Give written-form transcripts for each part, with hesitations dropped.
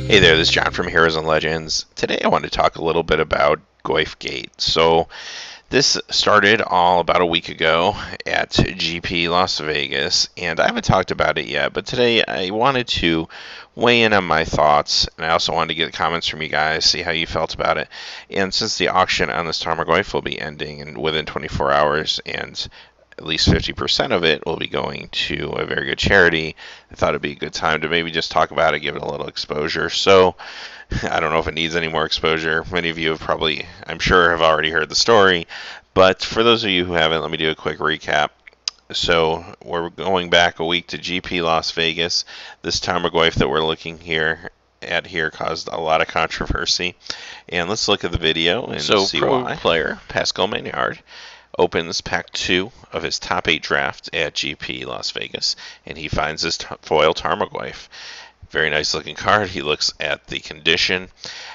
Hey there, this is John from Heroes and Legends. Today I want to talk a little bit about GoyfGate. So this started all about a week ago at GP Las Vegas, and I haven't talked about it yet, but today I wanted to weigh in on my thoughts, and I also wanted to get comments from you guys, see how you felt about it. And since the auction on this Tarmogoyf will be ending within 24 hours, and at least 50% of it will be going to a very good charity, I thought it'd be a good time to maybe just talk about it, give it a little exposure. So I don't know if it needs any more exposure. Many of you have probably, I'm sure, have already heard the story. But for those of you who haven't, let me do a quick recap. So we're going back a week to GP Las Vegas. This Tarmogoyf that we're looking at here caused a lot of controversy. And let's look at the video and see why. Player Pascal Maynard opens pack 2 of his top 8 draft at GP Las Vegas, and he finds this foil Tarmogoyf. Very nice looking card. He looks at the condition.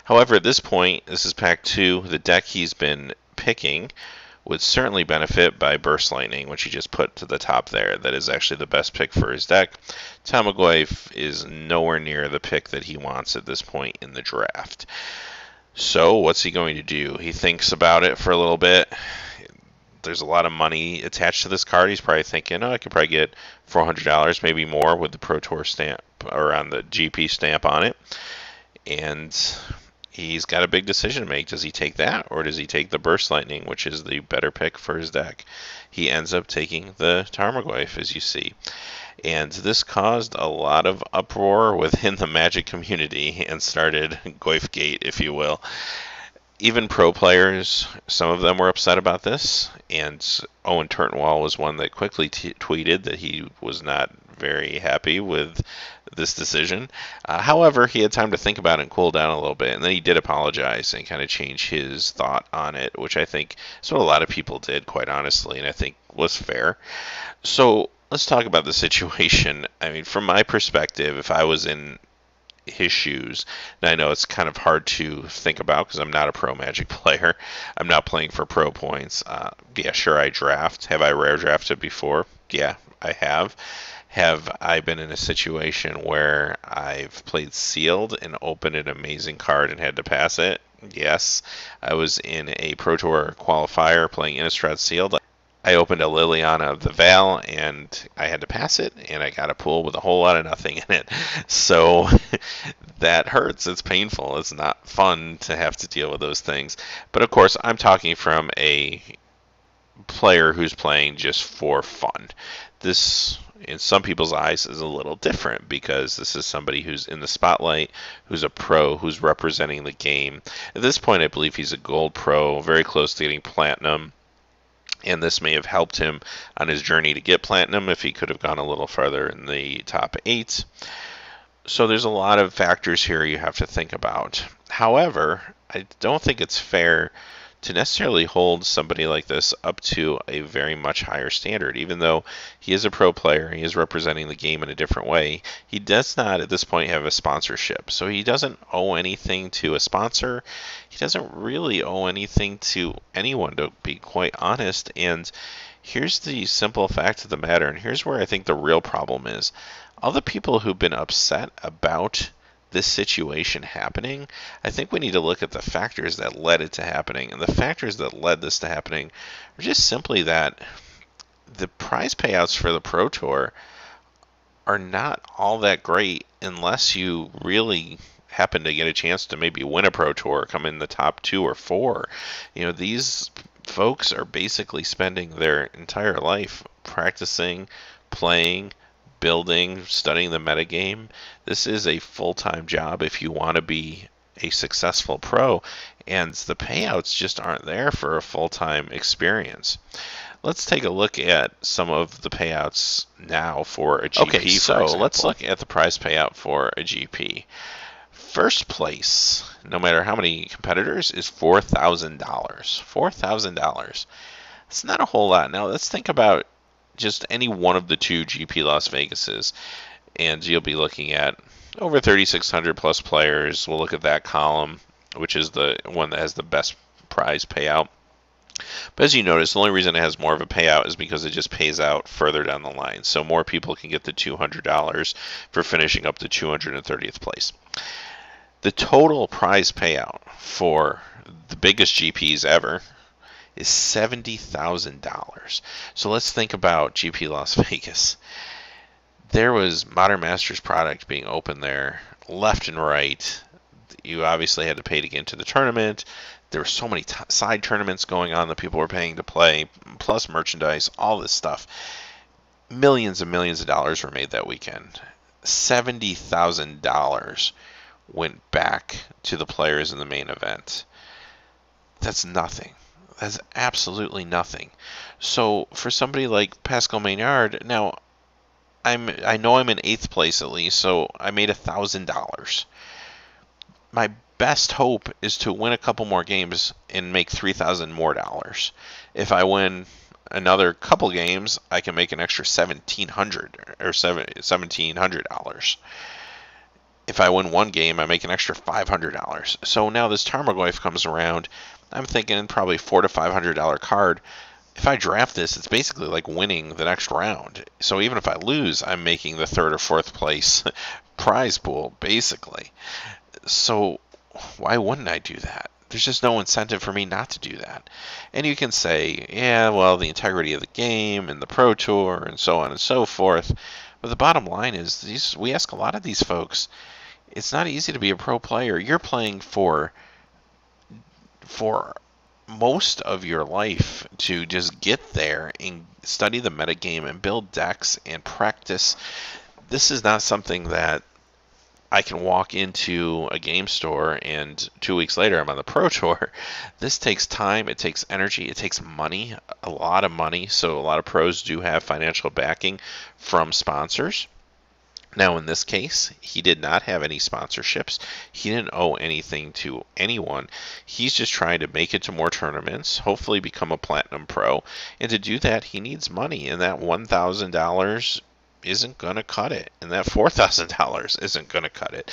However, at this point, this is pack 2. The deck he's been picking would certainly benefit by Burst Lightning, which he just put to the top there. That is actually the best pick for his deck. Tarmogoyf is nowhere near the pick that he wants at this point in the draft. So what's he going to do? He thinks about it for a little bit. There's a lot of money attached to this card. He's probably thinking, oh, I could probably get $400, maybe more, with the Pro Tour stamp or on the GP stamp on it. And he's got a big decision to make. Does he take that, or does he take the Burst Lightning, which is the better pick for his deck? He ends up taking the Tarmogoyf, as you see. And this caused a lot of uproar within the Magic community and started GoyfGate, if you will. Even pro players, some of them were upset about this, and Owen Turtenwall was one that quickly tweeted that he was not very happy with this decision. However, he had time to think about it and cool down a little bit, and then he did apologize and kind of change his thought on it, which I think is what a lot of people did, quite honestly, and I think was fair. So let's talk about the situation. I mean, from my perspective, if I was in his shoes. And I know it's kind of hard to think about because I'm not a pro Magic player. I'm not playing for pro points. Yeah, sure, I draft. Have I rare drafted before? Yeah, I have. Have I been in a situation where I've played sealed and opened an amazing card and had to pass it? Yes. I was in a Pro Tour qualifier playing Innistrad sealed. I opened a Liliana of the Val, and I had to pass it, and I got a pool with a whole lot of nothing in it. So that hurts. It's painful. It's not fun to have to deal with those things. But of course, I'm talking from a player who's playing just for fun. This, in some people's eyes, is a little different because this is somebody who's in the spotlight, who's a pro, who's representing the game. At this point, I believe he's a gold pro, very close to getting platinum. And this may have helped him on his journey to get platinum if he could have gone a little farther in the top 8. So there's a lot of factors here you have to think about. However, I don't think it's fair to necessarily hold somebody like this up to a very much higher standard. Even though he is a pro player, he is representing the game in a different way, he does not at this point have a sponsorship. So he doesn't owe anything to a sponsor. He doesn't really owe anything to anyone, to be quite honest. And here's the simple fact of the matter, and here's where I think the real problem is. All the people who've been upset about this situation happening, I think we need to look at the factors that led it to happening. And the factors that led this to happening are just simply that the prize payouts for the Pro Tour are not all that great unless you really happen to get a chance to maybe win a Pro Tour, come in the top 2 or 4. You know, these folks are basically spending their entire life practicing, playing, building, studying the metagame. This is a full-time job if you want to be a successful pro, and the payouts just aren't there for a full-time experience. Let's take a look at some of the payouts now for a GP. Okay, so let's look at the prize payout for a GP. First place, no matter how many competitors, is $4,000. $4,000. It's not a whole lot. Now let's think about just any one of the 2 GP Las Vegases, and you'll be looking at over 3,600 plus players. We'll look at that column, which is the one that has the best prize payout. But as you notice, the only reason it has more of a payout is because it just pays out further down the line. So more people can get the $200 for finishing up the 230th place. The total prize payout for the biggest GPs ever is $70,000. So let's think about GP Las Vegas. There was Modern Masters product being opened there left and right. You obviously had to pay to get into the tournament. There were so many side tournaments going on that people were paying to play, plus merchandise, all this stuff. Millions and millions of dollars were made that weekend. $70,000 went back to the players in the main event. That's nothing. That's absolutely nothing. So for somebody like Pascal Maynard, now I know I'm in 8th place at least, so I made $1,000. My best hope is to win a couple more games and make $3,000 more. If I win another couple games, I can make an extra $1,700. If I win one game, I make an extra $500. So now this Tarmogoyf comes around. I'm thinking probably $400 to $500 card. If I draft this, it's basically like winning the next round. So even if I lose, I'm making the 3rd or 4th place prize pool, basically. So why wouldn't I do that? There's just no incentive for me not to do that. And you can say, yeah, well, the integrity of the game and the Pro Tour and so on and so forth. But the bottom line is, we ask a lot of these folks, it's not easy to be a pro player. You're playing for most of your life to just get there and study the metagame and build decks and practice. This is not something that I can walk into a game store and 2 weeks later I'm on the Pro Tour. This takes time, it takes energy, it takes money, a lot of money. So a lot of pros do have financial backing from sponsors. Now in this case, he did not have any sponsorships. He didn't owe anything to anyone. He's just trying to make it to more tournaments, hopefully become a Platinum Pro. And to do that, he needs money. And that $1,000 isn't going to cut it. And that $4,000 isn't going to cut it.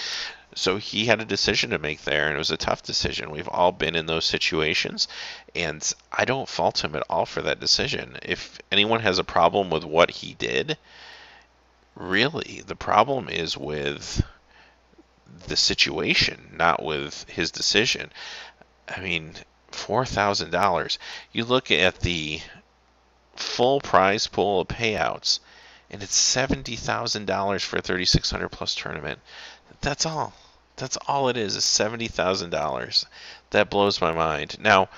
So he had a decision to make there, and it was a tough decision. We've all been in those situations, and I don't fault him at all for that decision. If anyone has a problem with what he did, really, the problem is with the situation, not with his decision. I mean, $4,000. You look at the full prize pool of payouts, and it's $70,000 for a 3,600 plus tournament. That's all. That's all it is $70,000. That blows my mind. Now,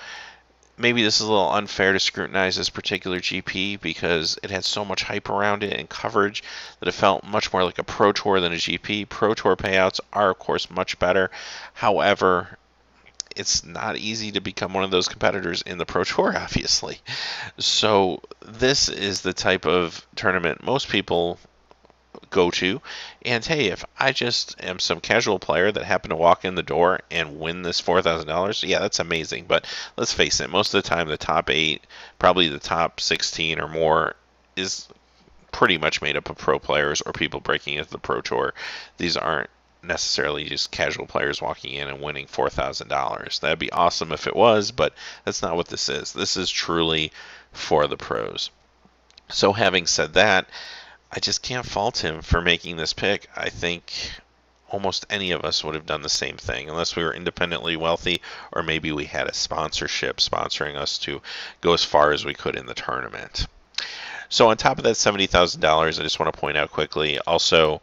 maybe this is a little unfair to scrutinize this particular GP because it had so much hype around it and coverage that it felt much more like a Pro Tour than a GP. Pro Tour payouts are, of course, much better. However, it's not easy to become one of those competitors in the Pro Tour, obviously. So this is the type of tournament most people go to. And hey, if I just am some casual player that happened to walk in the door and win this $4,000, yeah, that's amazing. But let's face it, most of the time the top 8, probably the top 16 or more, is pretty much made up of pro players or people breaking into the Pro Tour. These aren't necessarily just casual players walking in and winning $4,000. That'd be awesome if it was, but that's not what this is. This is truly for the pros. So having said that, I just can't fault him for making this pick. I think almost any of us would have done the same thing, unless we were independently wealthy or maybe we had a sponsorship sponsoring us to go as far as we could in the tournament. So on top of that $70,000, I just want to point out quickly, also,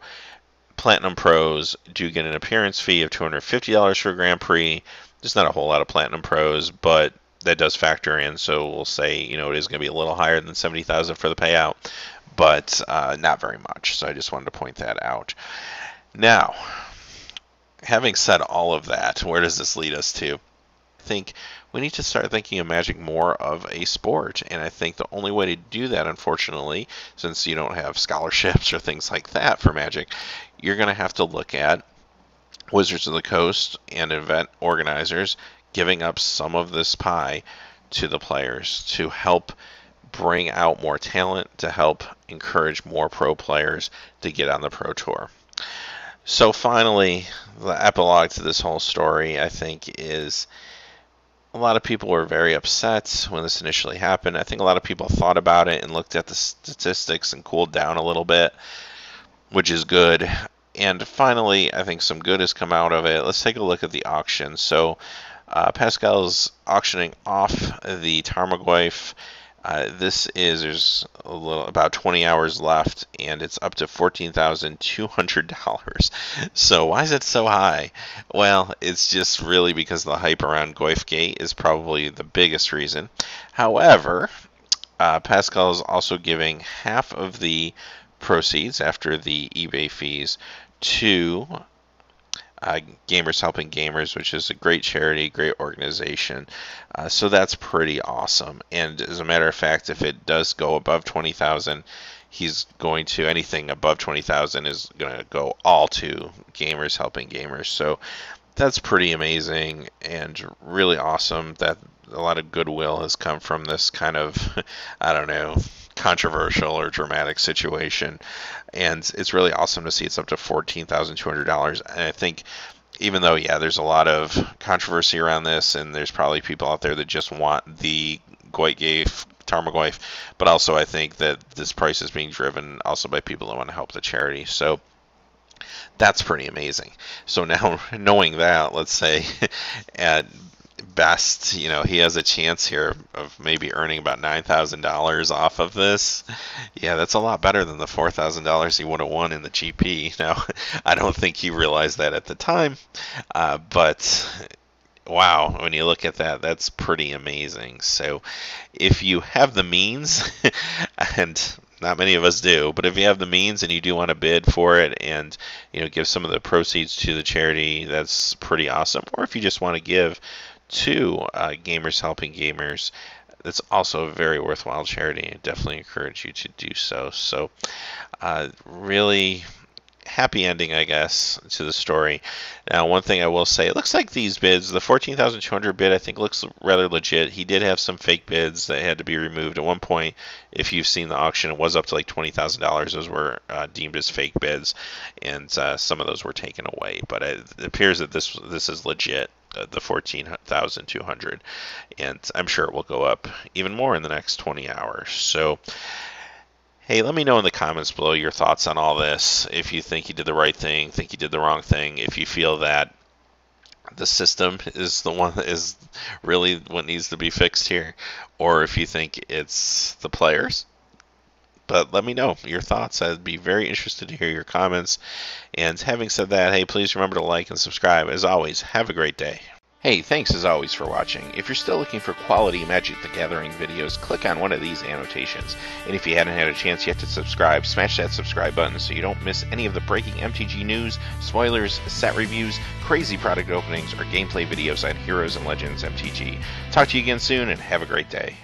Platinum Pros do get an appearance fee of $250 for Grand Prix. There's not a whole lot of Platinum Pros, but that does factor in. So we'll say, it is going to be a little higher than $70,000 for the payout, but not very much. So I just wanted to point that out. Now, having said all of that, where does this lead us to? I think we need to start thinking of Magic more of a sport, and I think the only way to do that, unfortunately, since you don't have scholarships or things like that for Magic, you're going to have to look at Wizards of the Coast and event organizers giving up some of this pie to the players to help bring out more talent, to help encourage more pro players to get on the Pro Tour. So finally, the epilogue to this whole story, I think, is a lot of people were very upset when this initially happened. I think a lot of people thought about it and looked at the statistics and cooled down a little bit, which is good. And finally, I think some good has come out of it. Let's take a look at the auction. So Pascal's auctioning off the Tarmogoyf. There's about 20 hours left, and it's up to $14,200. So why is it so high? Well, it's just really because the hype around GoyfGate is probably the biggest reason. However, Pascal is also giving half of the proceeds after the eBay fees to Gamers Helping Gamers, which is a great charity, great organization. So that's pretty awesome. And as a matter of fact, if it does go above 20,000, he's going to, anything above 20,000 is going to go all to Gamers Helping Gamers. So that's pretty amazing and really awesome that a lot of goodwill has come from this kind of, I don't know, controversial or dramatic situation. And it's really awesome to see it's up to $14,200. And I think even though, yeah, there's a lot of controversy around this, and there's probably people out there that just want the GoyfGate Tarmogoyf, but also I think that this price is being driven also by people that want to help the charity. So that's pretty amazing. So now, knowing that, let's say at best, he has a chance here of maybe earning about $9,000 off of this. Yeah, that's a lot better than the $4,000 he would have won in the GP. Now, I don't think he realized that at the time, but wow, when you look at that, that's pretty amazing. So if you have the means, and not many of us do, but if you have the means and you do want to bid for it and give some of the proceeds to the charity, that's pretty awesome. Or if you just want to give to Gamers Helping Gamers, that's also a very worthwhile charity. I definitely encourage you to do so. So really happy ending, I guess, to the story. Now, one thing I will say, it looks like these bids, the 14,200 bid, I think looks rather legit. He did have some fake bids that had to be removed. At one point, if you've seen the auction, it was up to like $20,000. Those were deemed as fake bids, and some of those were taken away. But it appears that this is legit, the 14,200, and I'm sure it will go up even more in the next 20 hours. So hey, let me know in the comments below your thoughts on all this. If you think you did the right thing, think you did the wrong thing, if you feel that the system is the one that is really what needs to be fixed here, or if you think it's the players. But let me know your thoughts. I'd be very interested to hear your comments. And having said that, hey, please remember to like and subscribe. As always, have a great day. Hey, thanks as always for watching. If you're still looking for quality Magic the Gathering videos, click on one of these annotations. And if you hadn't had a chance yet to subscribe, smash that subscribe button so you don't miss any of the breaking MTG news, spoilers, set reviews, crazy product openings, or gameplay videos on Heroes and Legends MTG. Talk to you again soon, and have a great day.